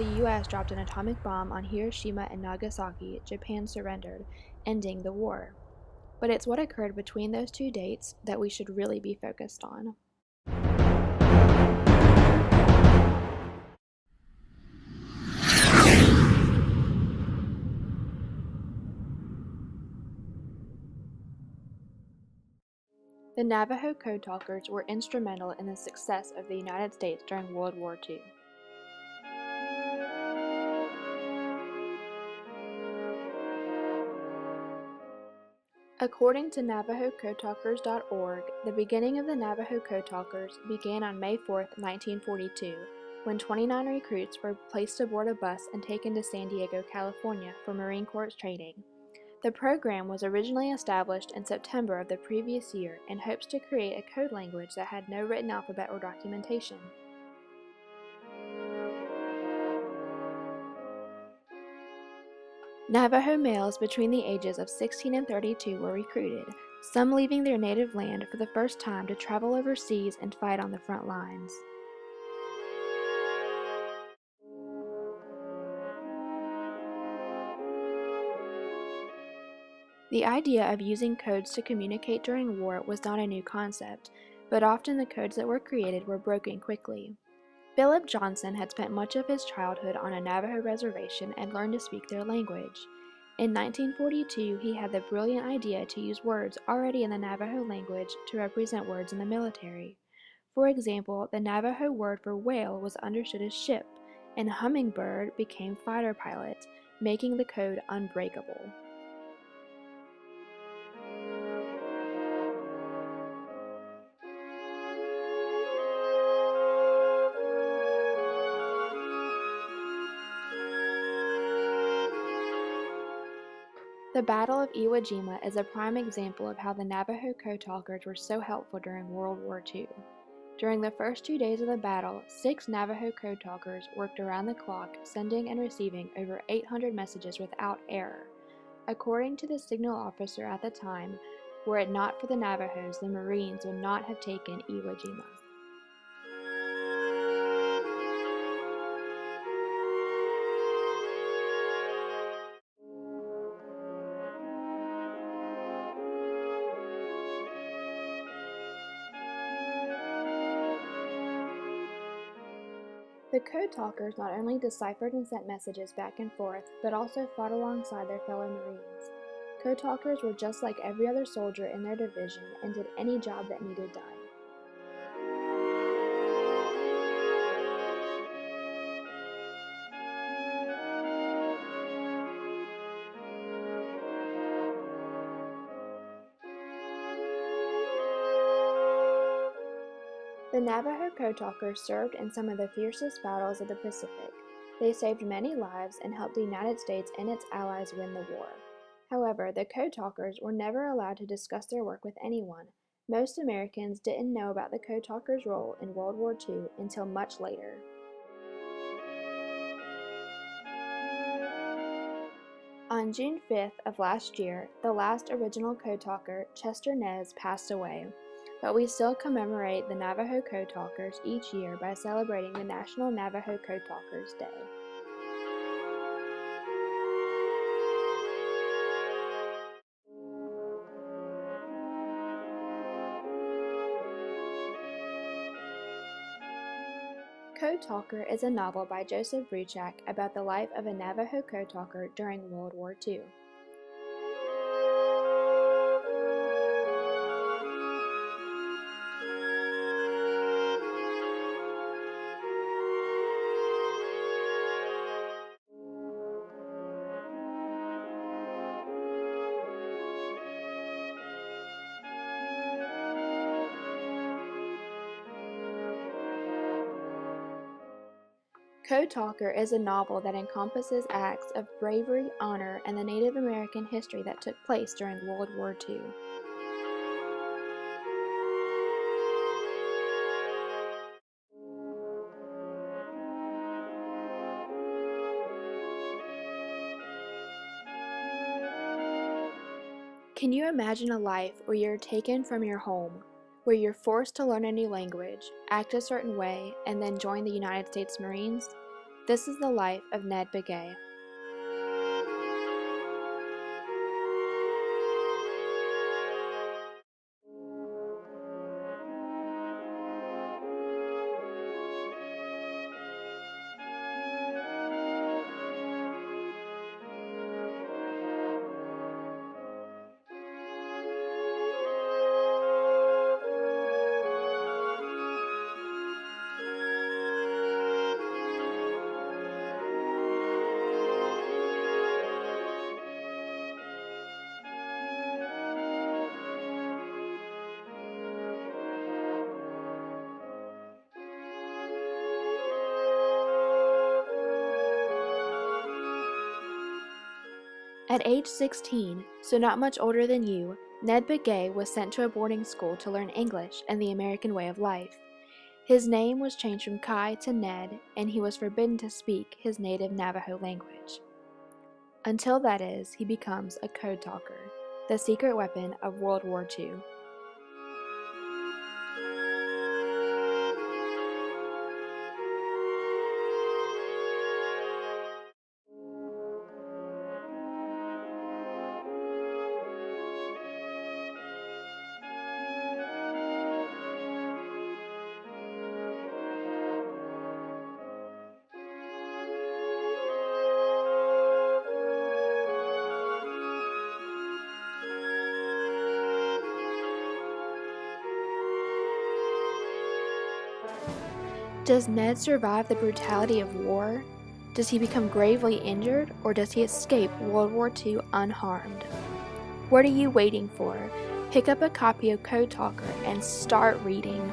the US dropped an atomic bomb on Hiroshima and Nagasaki, Japan surrendered, ending the war. But it's what occurred between those two dates that we should really be focused on. The Navajo Code Talkers were instrumental in the success of the United States during World War II. According to NavajoCodeTalkers.org, the beginning of the Navajo Code Talkers began on May 4, 1942, when 29 recruits were placed aboard a bus and taken to San Diego, California for Marine Corps training. The program was originally established in September of the previous year in hopes to create a code language that had no written alphabet or documentation. Navajo males between the ages of 16 and 32 were recruited, some leaving their native land for the first time to travel overseas and fight on the front lines. The idea of using codes to communicate during war was not a new concept, but often the codes that were created were broken quickly. Philip Johnson had spent much of his childhood on a Navajo reservation and learned to speak their language. In 1942, he had the brilliant idea to use words already in the Navajo language to represent words in the military. For example, the Navajo word for whale was understood as ship, and hummingbird became fighter pilot, making the code unbreakable. The Battle of Iwo Jima is a prime example of how the Navajo Code Talkers were so helpful during World War II. During the first 2 days of the battle, 6 Navajo Code Talkers worked around the clock, sending and receiving over 800 messages without error. According to the signal officer at the time, were it not for the Navajos, the Marines would not have taken Iwo Jima. The Code Talkers not only deciphered and sent messages back and forth, but also fought alongside their fellow Marines. Code Talkers were just like every other soldier in their division and did any job that needed done. The Navajo Code Talkers served in some of the fiercest battles of the Pacific. They saved many lives and helped the United States and its allies win the war. However, the Code Talkers were never allowed to discuss their work with anyone. Most Americans didn't know about the Code Talkers' role in World War II until much later. On June 5th of last year, the last original Code Talker, Chester Nez, passed away. But we still commemorate the Navajo Code Talkers each year by celebrating the National Navajo Code Talkers Day. Code Talker is a novel by Joseph Bruchac about the life of a Navajo Code Talker during World War II. Code Talker is a novel that encompasses acts of bravery, honor, and the Native American history that took place during World War II. Can you imagine a life where you're taken from your home, where you're forced to learn a new language, act a certain way, and then join the United States Marines? This is the life of Ned Begay. At age 16, so not much older than you, Ned Begay was sent to a boarding school to learn English and the American way of life. His name was changed from Kai to Ned, and he was forbidden to speak his native Navajo language. Until that is, he becomes a code talker, the secret weapon of World War II. Does Ned survive the brutality of war? Does he become gravely injured, or does he escape World War II unharmed? What are you waiting for? Pick up a copy of Code Talker and start reading.